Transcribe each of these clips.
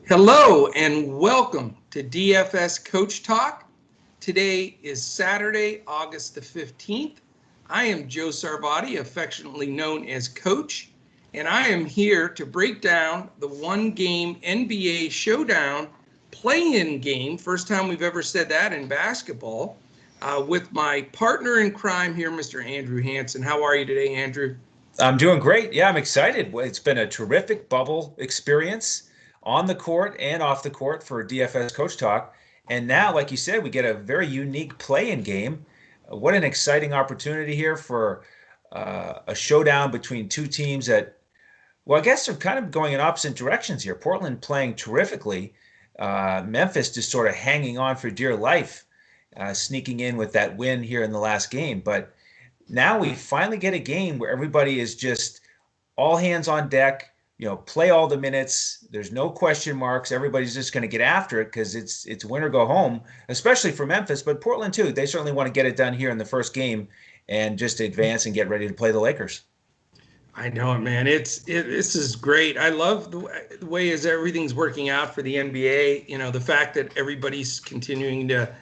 Hello and welcome to DFS Coach Talk. Today is Saturday, August the 15th. I am Joe Sarvati, affectionately known as Coach, and I am here to break down the one-game NBA Showdown play-in game, first time we've ever said that in basketball, with my partner in crime here, Mr. Andrew Hansen. How are you today, Andrew? I'm doing great. Yeah, I'm excited. It's been a terrific bubble experience on the court and off the court for DFS Coach Talk. And now, like you said, we get a very unique play-in game. What an exciting opportunity here for a showdown between two teams that, well, I guess are kind of going in opposite directions here. Portland playing terrifically. Memphis just sort of hanging on for dear life, sneaking in with that win here in the last game. But now we finally get a game where everybody is just all hands on deck, play all the minutes. There's no question marks. Everybody's just going to get after it because it's win or go home, especially for Memphis, but Portland too. They certainly want to get it done here in the first game and just advance and get ready to play the Lakers. I know it, man. This is great. I love the way as everything's working out for the NBA. The fact that everybody's continuing to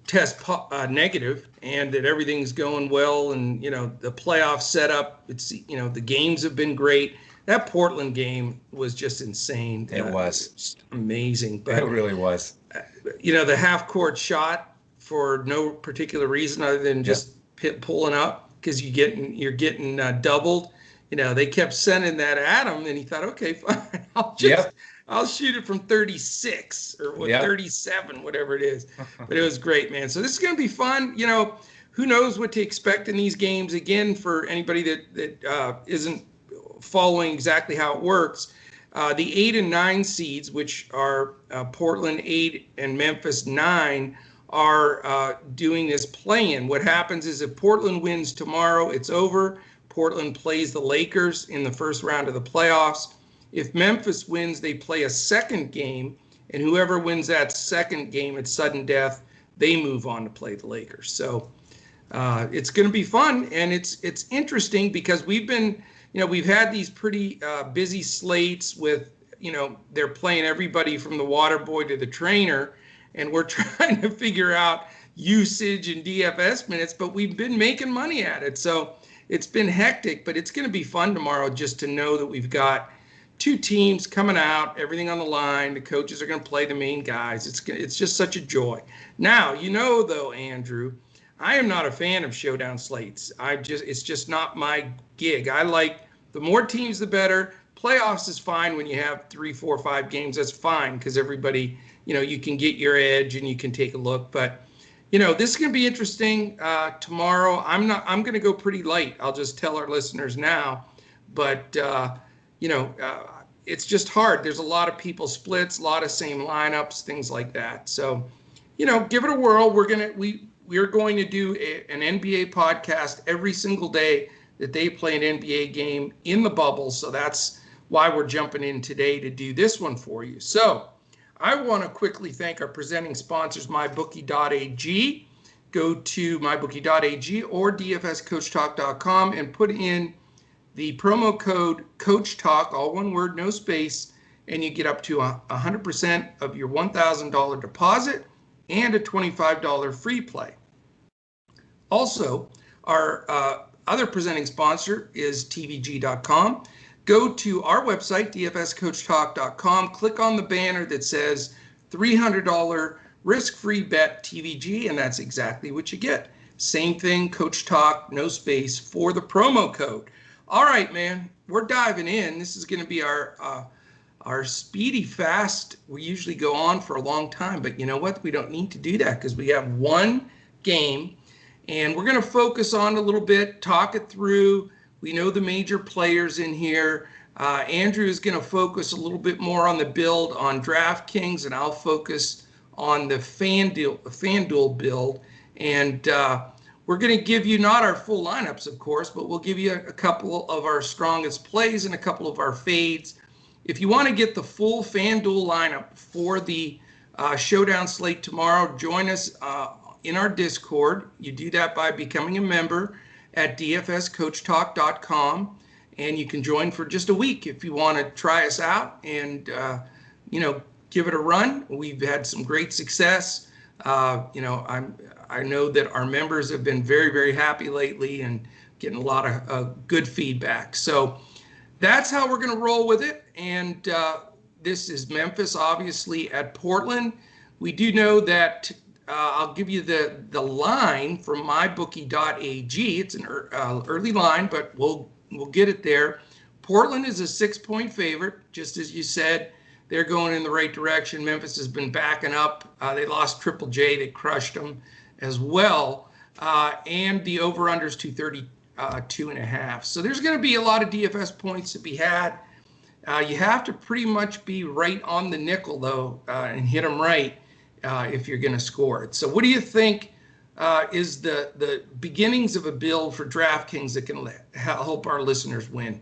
test negative and that everything's going well, and the playoff setup. It's the games have been great. That Portland game was just insane. It was just amazing. But it really was. The half court shot for no particular reason other than just pulling up because you're getting doubled. They kept sending that at him, and he thought, okay, fine, I'll shoot it from 36 or 37, whatever it is. But it was great, man. So this is going to be fun. Who knows what to expect in these games? Again, for anybody that isn't following exactly how it works, the 8 and 9 seeds, which are Portland 8 and Memphis 9, are doing this play-in. What happens is if Portland wins tomorrow, it's over. Portland plays the Lakers in the first round of the playoffs. If Memphis wins, they play a second game, and whoever wins that second game at sudden death, they move on to play the Lakers. So it's going to be fun, and it's interesting because we've had these pretty busy slates with, they're playing everybody from the water boy to the trainer, and we're trying to figure out usage and DFS minutes, but we've been making money at it. So it's been hectic, but it's going to be fun tomorrow just to know that we've got two teams coming out, everything on the line. The coaches are going to play the main guys. It's just such a joy. Now, though, Andrew, I am not a fan of showdown slates. It's just not my gig. I like the more teams, the better. Playoffs is fine when you have 3, 4, 5 games. That's fine because everybody, you can get your edge and you can take a look. But, this is going to be interesting tomorrow. I'm going to go pretty light. I'll just tell our listeners now. But, it's just hard. There's a lot of people splits, a lot of same lineups, things like that. So, give it a whirl. We're going to do an NBA podcast every single day that they play an NBA game in the bubble. So that's why we're jumping in today to do this one for you. So I want to quickly thank our presenting sponsors, mybookie.ag. Go to mybookie.ag or dfscoachtalk.com and put in the promo code CoachTalk, all one word, no space, and you get up to 100% of your $1,000 deposit and a $25 free play. Also, our other presenting sponsor is tvg.com. Go to our website, dfscoachtalk.com, click on the banner that says $300 risk-free bet TVG, and that's exactly what you get. Same thing, Coach Talk, no space for the promo code. All right, man, we're diving in. This is going to be our speedy fast. We usually go on for a long time, but you know what? We don't need to do that because we have one game, and we're going to focus on a little bit, talk it through. We know the major players in here. Andrew is going to focus a little bit more on the build on DraftKings, and I'll focus on the FanDuel build. And we're going to give you not our full lineups, of course, but we'll give you a couple of our strongest plays and a couple of our fades. If you want to get the full FanDuel lineup for the Showdown slate tomorrow, join us in our Discord. You do that by becoming a member at dfscoachtalk.com, and you can join for just a week if you want to try us out and give it a run. We've had some great success. I know that our members have been very, very happy lately and getting a lot of good feedback. So that's how we're going to roll with it. And this is Memphis, obviously, at Portland. We do know that I'll give you the line from mybookie.ag. It's an early line, but we'll get it there. Portland is a 6-point favorite, just as you said. They're going in the right direction. Memphis has been backing up. They lost Triple J. They crushed them as well. And the over-under is 232.5. So there's going to be a lot of DFS points to be had. You have to pretty much be right on the nickel, though, and hit them right if you're going to score it. So what do you think is the beginnings of a build for DraftKings that can help our listeners win?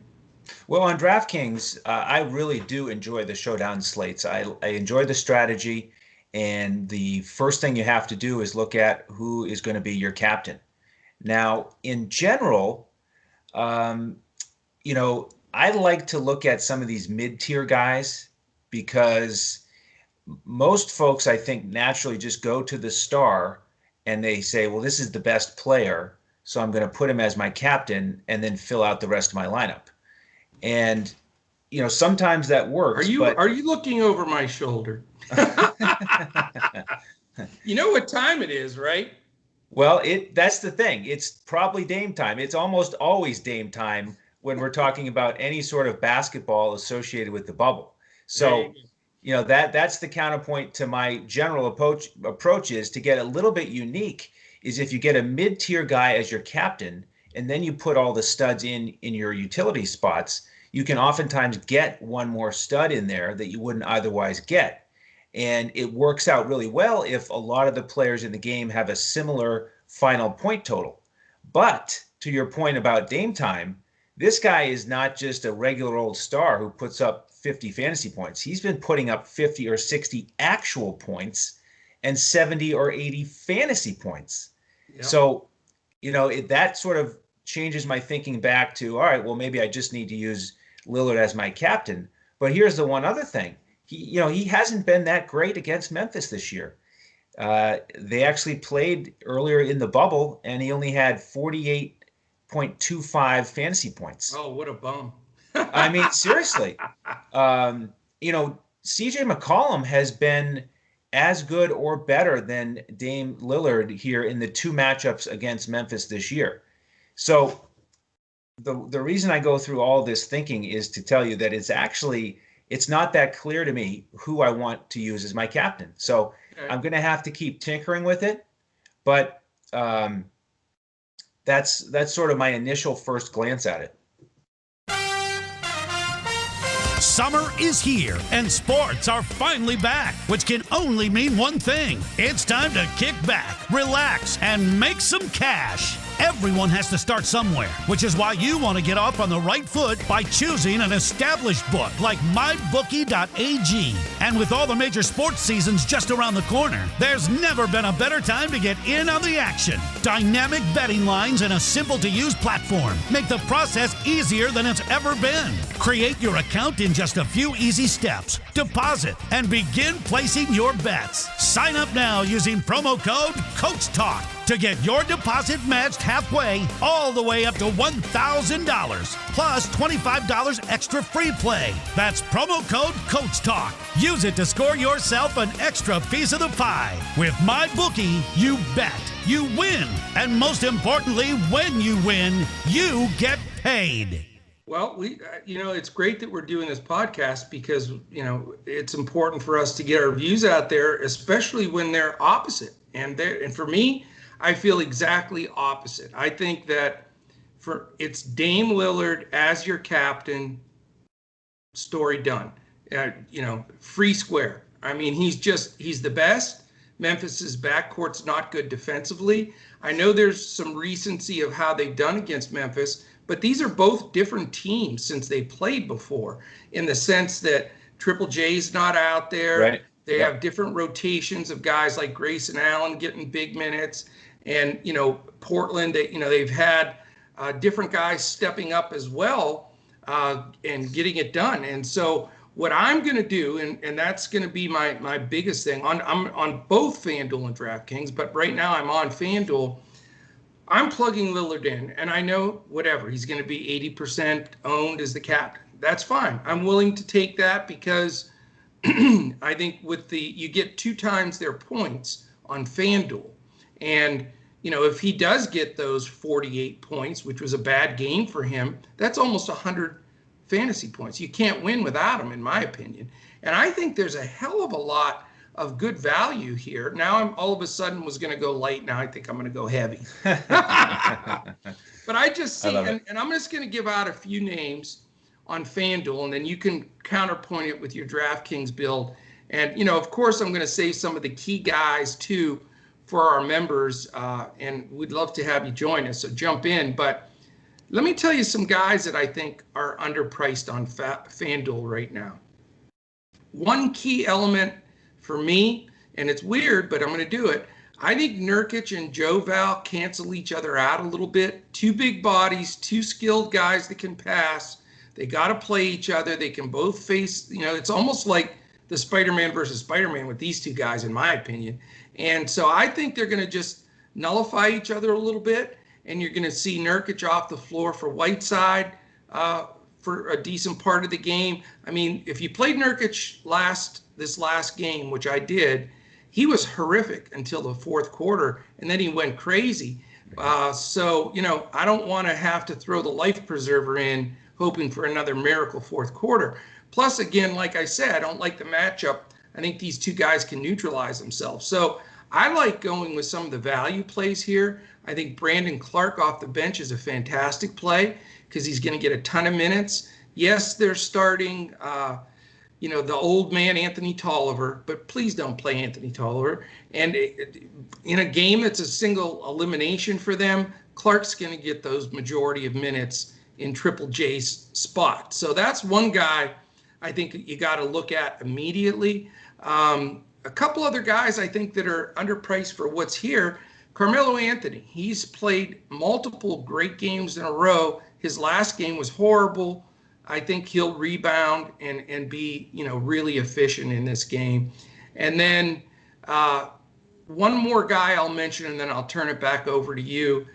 Well, on DraftKings, I really do enjoy the Showdown slates. I enjoy the strategy, and the first thing you have to do is look at who is going to be your captain. Now, in general, I like to look at some of these mid-tier guys because most folks, I think, naturally just go to the star and they say, well, this is the best player, so I'm going to put him as my captain and then fill out the rest of my lineup. And, sometimes that works. Are you looking over my shoulder? You know what time it is, right? Well, that's the thing. It's probably Dame time. It's almost always Dame time when we're talking about any sort of basketball associated with the bubble. So, that's the counterpoint to my general approach is to get a little bit unique is if you get a mid-tier guy as your captain and then you put all the studs in your utility spots, you can oftentimes get one more stud in there that you wouldn't otherwise get. And it works out really well if a lot of the players in the game have a similar final point total. But to your point about Dame time, this guy is not just a regular old star who puts up 50 fantasy points. He's been putting up 50 or 60 actual points and 70 or 80 fantasy points. Yep. So, that sort of changes my thinking back to, all right, well, maybe I just need to use Lillard as my captain. But here's the one other thing. He hasn't been that great against Memphis this year. They actually played earlier in the bubble, and he only had 48.25 fantasy points. Oh, what a bum. I mean, seriously. CJ McCollum has been as good or better than Dame Lillard here in the two matchups against Memphis this year. So the reason I go through all this thinking is to tell you that it's not that clear to me who I want to use as my captain. So okay. I'm going to have to keep tinkering with it. But that's sort of my initial first glance at it. Summer is here, and sports are finally back, which can only mean one thing. It's time to kick back, relax, and make some cash. Everyone has to start somewhere, which is why you want to get off on the right foot by choosing an established book like mybookie.ag. And with all the major sports seasons just around the corner, there's never been a better time to get in on the action. Dynamic betting lines and a simple-to-use platform make the process easier than it's ever been. Create your account in just a few easy steps, deposit, and begin placing your bets. Sign up now using promo code CoachTalk to get your deposit matched halfway all the way up to $1,000 plus $25 extra free play. That's promo code CoachTalk. Use it to score yourself an extra piece of the pie. With MyBookie, you bet, you win, and most importantly, when you win, you get paid. Well, it's great that we're doing this podcast because, it's important for us to get our views out there, especially when they're opposite. And for me, I feel exactly opposite. I think that it's Dame Lillard as your captain, story done. Free square. I mean, he's the best. Memphis's backcourt's not good defensively. I know there's some recency of how they've done against Memphis, but these are both different teams since they played before in the sense that Triple J's not out there. Right. They have different rotations of guys like Grayson Allen getting big minutes. And, Portland, they've had different guys stepping up as well and getting it done. And so what I'm going to do, and that's going to be my biggest thing, I'm on both FanDuel and DraftKings, but right now I'm on FanDuel. I'm plugging Lillard in, and I know whatever, he's going to be 80% owned as the captain. That's fine. I'm willing to take that because I think you get 2 times their points on FanDuel. And, if he does get those 48 points, which was a bad game for him, that's almost 100 fantasy points. You can't win without him, in my opinion. And I think there's a hell of a lot of good value here. Now I'm all of a sudden was going to go light. Now I think I'm going to go heavy. But I just see, and I'm just going to give out a few names on FanDuel, and then you can counterpoint it with your DraftKings build. And, of course, I'm going to save some of the key guys, too, for our members, and we'd love to have you join us, so jump in. But let me tell you some guys that I think are underpriced on FanDuel right now. One key element for me, and it's weird, but I'm going to do it, I think Nurkic and Joval cancel each other out a little bit. 2 big bodies, 2 skilled guys that can pass. They got to play each other. They can both face, it's almost like the Spider-Man versus Spider-Man with these 2 guys, in my opinion. And so I think they're going to just nullify each other a little bit, and you're going to see Nurkic off the floor for Whiteside for a decent part of the game. I mean, if you played Nurkic this last game, which I did, he was horrific until the fourth quarter, and then he went crazy. So, I don't want to have to throw the life preserver in hoping for another miracle fourth quarter. Plus, again, like I said, I don't like the matchup. I think these 2 guys can neutralize themselves. So I like going with some of the value plays here. I think Brandon Clark off the bench is a fantastic play because he's going to get a ton of minutes. Yes, they're starting, the old man Anthony Tolliver, but please don't play Anthony Tolliver. And in a game that's a single elimination for them, Clark's going to get those majority of minutes in Triple J's spot. So that's one guy I think you got to look at immediately. A couple other guys I think that are underpriced for what's here. Carmelo Anthony, he's played multiple great games in a row. His last game was horrible. I think he'll rebound and be, really efficient in this game. And then one more guy I'll mention, and then I'll turn it back over to you.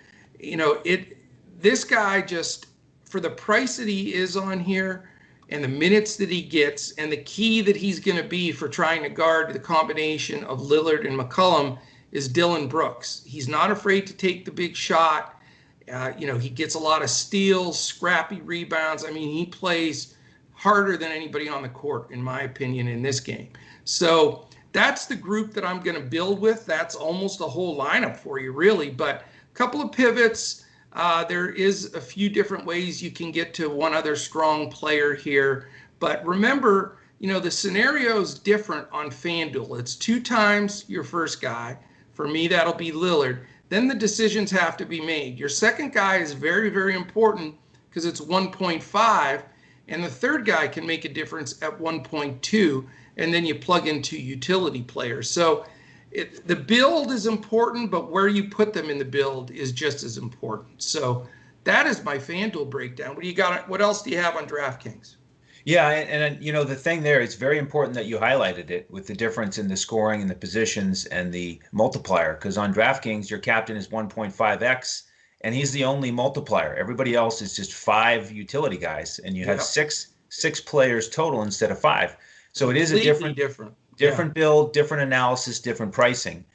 This guy just, for the price that he is on here and the minutes that he gets and the key that he's going to be for trying to guard the combination of Lillard and McCollum is Dylan Brooks. He's not afraid to take the big shot. He gets a lot of steals, scrappy rebounds. I mean, he plays harder than anybody on the court, in my opinion, in this game. So that's the group that I'm going to build with. That's almost a whole lineup for you, really. But a couple of pivots. There is a few different ways you can get to one other strong player here. But remember, the scenario is different on FanDuel. It's 2 times your first guy. For me, that'll be Lillard. Then the decisions have to be made. Your second guy is very, very important because it's 1.5. And the third guy can make a difference at 1.2. And then you plug in 2 utility players. So the build is important, but where you put them in the build is just as important. So that is my FanDuel breakdown. What do you got? What else do you have on DraftKings? Yeah, and the thing there, it's very important that you highlighted it with the difference in the scoring and the positions and the multiplier. Because on DraftKings, your captain is 1.5x, and he's the only multiplier. Everybody else is just 5 utility guys, and you have six players total instead of 5. So it is a different build, different analysis, different pricing.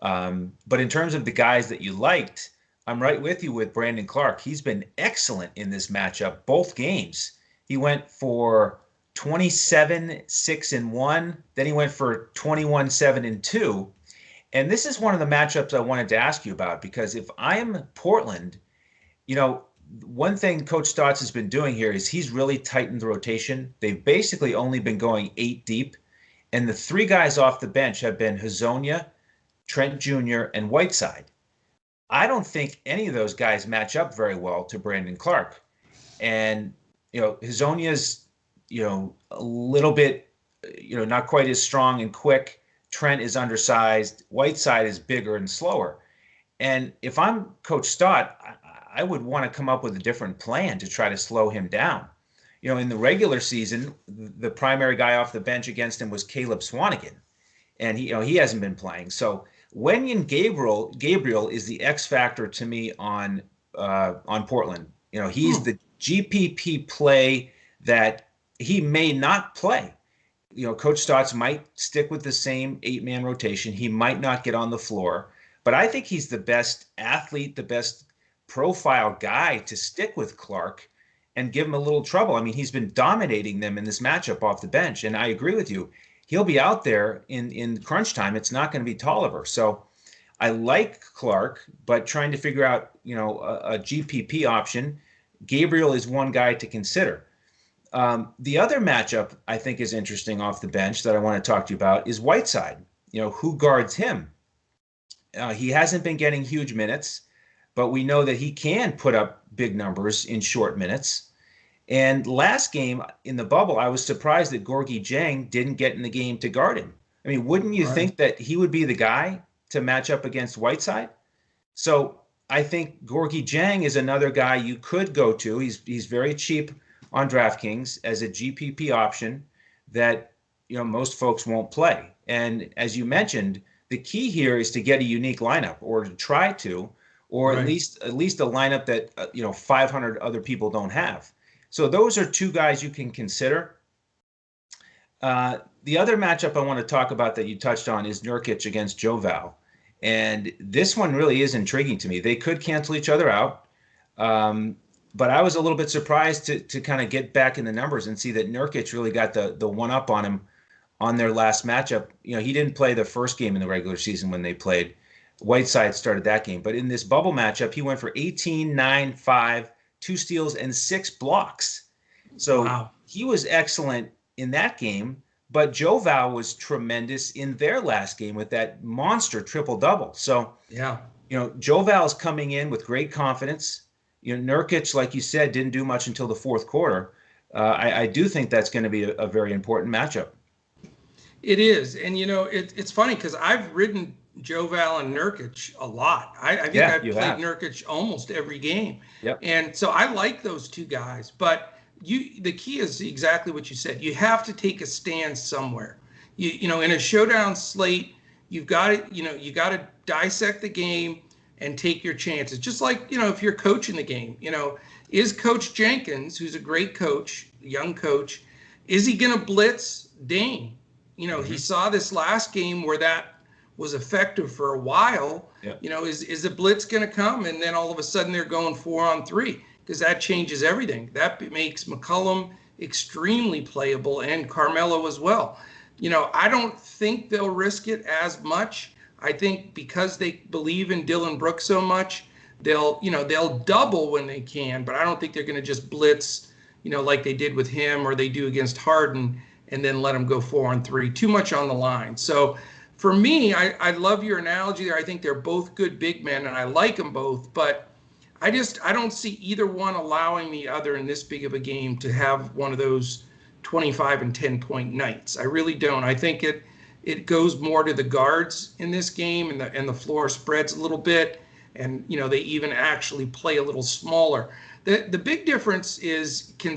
But in terms of the guys that you liked, I'm right with you with Brandon Clark. He's been excellent in this matchup, both games. He went for 27-6-1. Then he went for 21-7-2. And this is one of the matchups I wanted to ask you about, because if I'm Portland, one thing Coach Stotts has been doing here is he's really tightened the rotation. They've basically only been going 8 deep. And the 3 guys off the bench have been Hazonia, Trent Jr., and Whiteside. I don't think any of those guys match up very well to Brandon Clark. And, Hazonia's, a little bit, not quite as strong and quick. Trent is undersized. Whiteside is bigger and slower. And if I'm Coach Stott, I would want to come up with a different plan to try to slow him down. In the regular season, the primary guy off the bench against him was Caleb Swanigan, and he hasn't been playing. So Wenyen Gabriel is the X factor to me on Portland. He's the GPP play that he may not play. Coach Stotts might stick with the same 8-man rotation. He might not get on the floor, but I think he's the best athlete, the best profile guy to stick with Clark and give him a little trouble. I mean, he's been dominating them in this matchup off the bench, and I agree with you. He'll be out there in crunch time. It's not going to be Tolliver. So I like Clark, but trying to figure out, a GPP option, Gabriel is one guy to consider. The other matchup I think is interesting off the bench that I want to talk to you about is Whiteside. Who guards him? He hasn't been getting huge minutes, but we know that he can put up big numbers in short minutes. And last game in the bubble, I was surprised that Gorgui Dieng didn't get in the game to guard him. I mean, wouldn't you think that he would be the guy to match up against Whiteside? So I think Gorgui Dieng is another guy you could go to. He's very cheap on DraftKings as a GPP option that most folks won't play. And as you mentioned, the key here is to get a unique lineup, or to try to, or at least a lineup that 500 other people don't have. So those are two guys you can consider. The other matchup I want to talk about that you touched on is Nurkic against Joval. And this one really is intriguing to me. They could cancel each other out. But I was a little bit surprised to kind of get back in the numbers and see that Nurkic really got the one up on him on their last matchup. He didn't play the first game in the regular season when they played. Whiteside started that game. But in this bubble matchup, he went for 18, 9, 5, 2 steals, and 6 blocks. So he was excellent in that game. But Joval was tremendous in their last game with that monster triple-double. So, Joval's coming in with great confidence. Nurkic, like you said, didn't do much until the fourth quarter. I do think that's going to be a very important matchup. It is. And, it's funny because I've ridden Joval and Nurkic a lot. I think I've played Nurkic almost every game. Yep. And so I like those two guys. But the key is exactly what you said. You have to take a stand somewhere. In a showdown slate, you've got to, you got to dissect the game and take your chances. Just like, if you're coaching the game, is Coach Jenkins, who's a great coach, young coach, is he going to blitz Dame? He saw this last game where that was effective for a while. Yep. Is the blitz going to come? And then all of a sudden they're going 4-on-3, because that changes everything. That makes McCollum extremely playable, and Carmelo as well. I don't think they'll risk it as much. I think because they believe in Dylan Brooks so much, they'll double when they can, but I don't think they're going to just blitz, like they did with him or they do against Harden, and then let him go 4-on-3. Too much on the line. So for me, I love your analogy there. I think they're both good big men, and I like them both, but I don't see either one allowing the other in this big of a game to have one of those 25 and 10-point nights. I really don't. I think it goes more to the guards in this game, and the floor spreads a little bit, and they even actually play a little smaller. The big difference is, can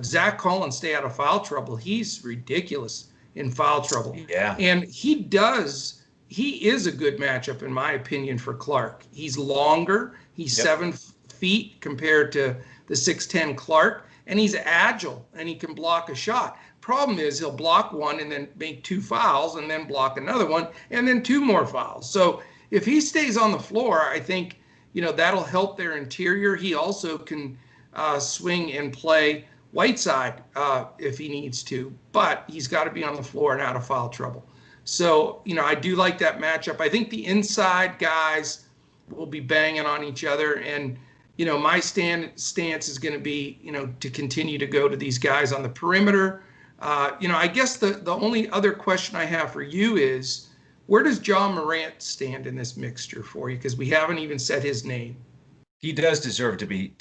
Zach Collins stay out of foul trouble? He's ridiculous in foul trouble. Yeah. And he is a good matchup, in my opinion, for Clark. He's longer. He's 7 feet compared to the 6'10" Clark, and he's agile, and he can block a shot. Problem is, he'll block one and then make 2 fouls, and then block another one, and then 2 more fouls. So if he stays on the floor, I think that'll help their interior. He also can swing and play Whiteside if he needs to, but he's got to be on the floor and out of foul trouble. So I do like that matchup. I think the inside guys will be banging on each other, and my stance is going to be to continue to go to these guys on the perimeter. I guess the only other question I have for you is, where does John Morant stand in this mixture for you? Because we haven't even said his name. He does deserve to be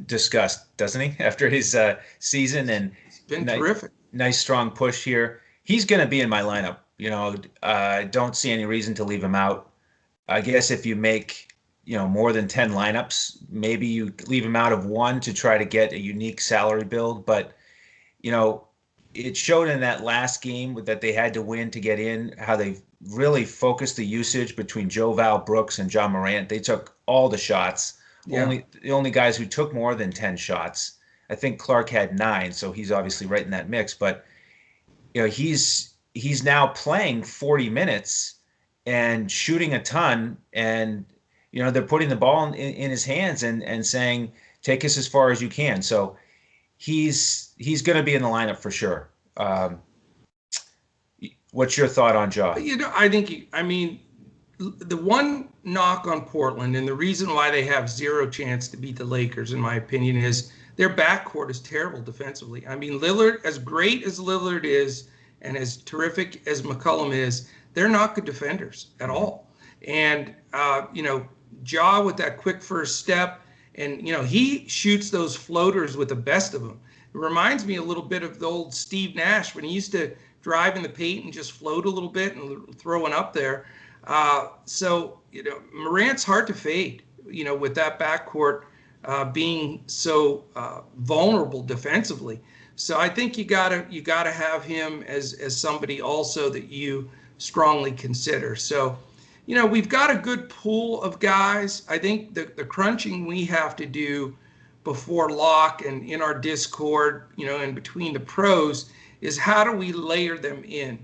discussed, doesn't he? After his season, and it's been terrific. Nice strong push here. He's going to be in my lineup. I don't see any reason to leave him out. I guess if you make more than 10 lineups. Maybe you leave him out of one to try to get a unique salary build. But, it showed in that last game that they had to win to get in, how they really focused the usage between Joe Val Brooks and John Morant. They took all the shots. Yeah. The only guys who took more than 10 shots. I think Clark had 9, so he's obviously right in that mix. But he's now playing 40 minutes and shooting a ton, and they're putting the ball in his hands and saying, take us as far as you can. So he's going to be in the lineup for sure. What's your thought on Ja? I think, the one knock on Portland, and the reason why they have zero chance to beat the Lakers, in my opinion, is their backcourt is terrible defensively. Lillard, as great as Lillard is and as terrific as McCollum is, they're not good defenders at all. And, Ja with that quick first step, and, he shoots those floaters with the best of them. It reminds me a little bit of the old Steve Nash when he used to drive in the paint and just float a little bit and throw one up there. So Morant's hard to fade, with that backcourt being so vulnerable defensively. So I think you gotta have him as somebody also that you strongly consider. So, we've got a good pool of guys. I think the crunching we have to do before lock and in our Discord, and between the pros, is how do we layer them in?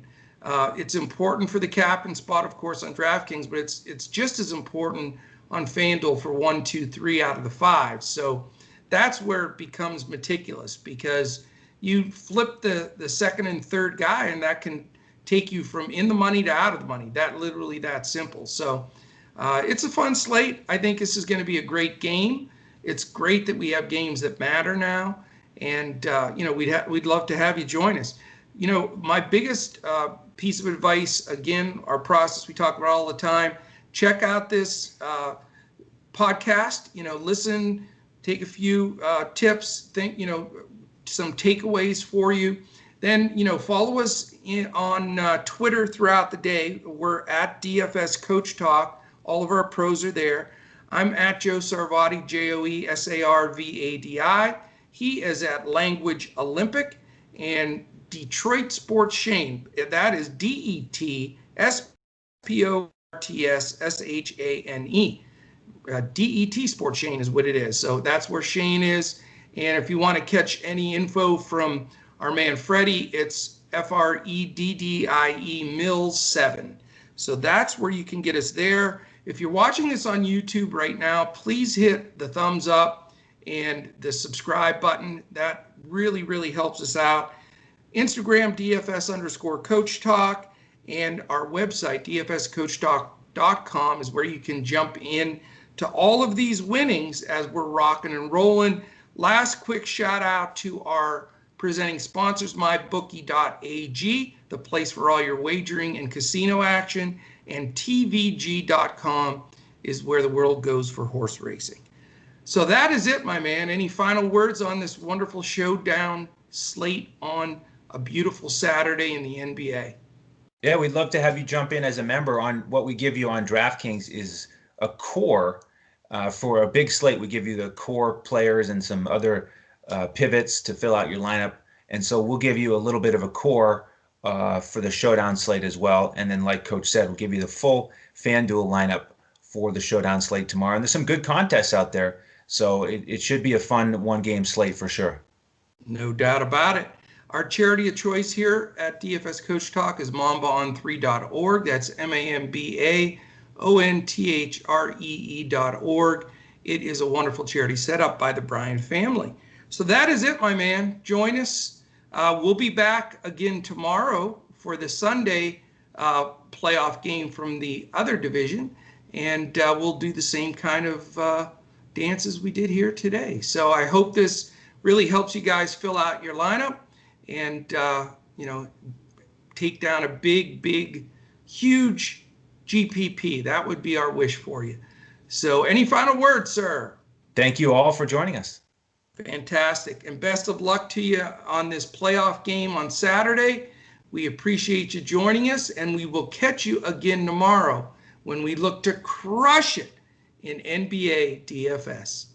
It's important for the captain spot, of course, on DraftKings, but it's just as important on FanDuel for 1, 2, 3 out of the 5. So that's where it becomes meticulous, because you flip the second and third guy, and that can take you from in the money to out of the money. That simple. So it's a fun slate. I think this is going to be a great game. It's great that we have games that matter now, and we'd love to have you join us. My biggest piece of advice, again, our process we talk about all the time. Check out this podcast. Listen, take a few tips. Think some takeaways for you. Then, follow us on Twitter throughout the day. We're at DFS Coach Talk. All of our pros are there. I'm at Joe Sarvadi, JoeSarvadi. He is at Language Olympic, and Detroit Sports Shane. That is DETSPORTSSHANE. DET Sports Shane is what it is. So that's where Shane is. And if you want to catch any info from our man Freddie, it's FREDDIE Mills 7. So that's where you can get us there. If you're watching this on YouTube right now, please hit the thumbs up and the subscribe button. That really, really helps us out. Instagram, DFS_Coach Talk, and our website, DFSCoachTalk.com, is where you can jump in to all of these winnings as we're rocking and rolling. Last quick shout out to our presenting sponsors, MyBookie.ag, the place for all your wagering and casino action, and TVG.com is where the world goes for horse racing. So that is it, my man. Any final words on this wonderful Showdown slate on a beautiful Saturday in the NBA? Yeah, we'd love to have you jump in as a member. On what we give you on DraftKings is a core. For a big slate, we give you the core players and some other pivots to fill out your lineup. And so we'll give you a little bit of a core for the Showdown slate as well. And then, like Coach said, we'll give you the full FanDuel lineup for the Showdown slate tomorrow. And there's some good contests out there. So it should be a fun one-game slate for sure. No doubt about it. Our charity of choice here at DFS Coach Talk is mambaon3.org. That's MAMBAONTHREE.org. It is a wonderful charity set up by the Bryan family. So that is it, my man. Join us. We'll be back again tomorrow for the Sunday playoff game from the other division. And we'll do the same kind of dances we did here today. So I hope this really helps you guys fill out your lineup and, take down a big, huge GPP. That would be our wish for you. So any final words, sir? Thank you all for joining us. Fantastic. And best of luck to you on this playoff game on Saturday. We appreciate you joining us, and we will catch you again tomorrow when we look to crush it in NBA DFS.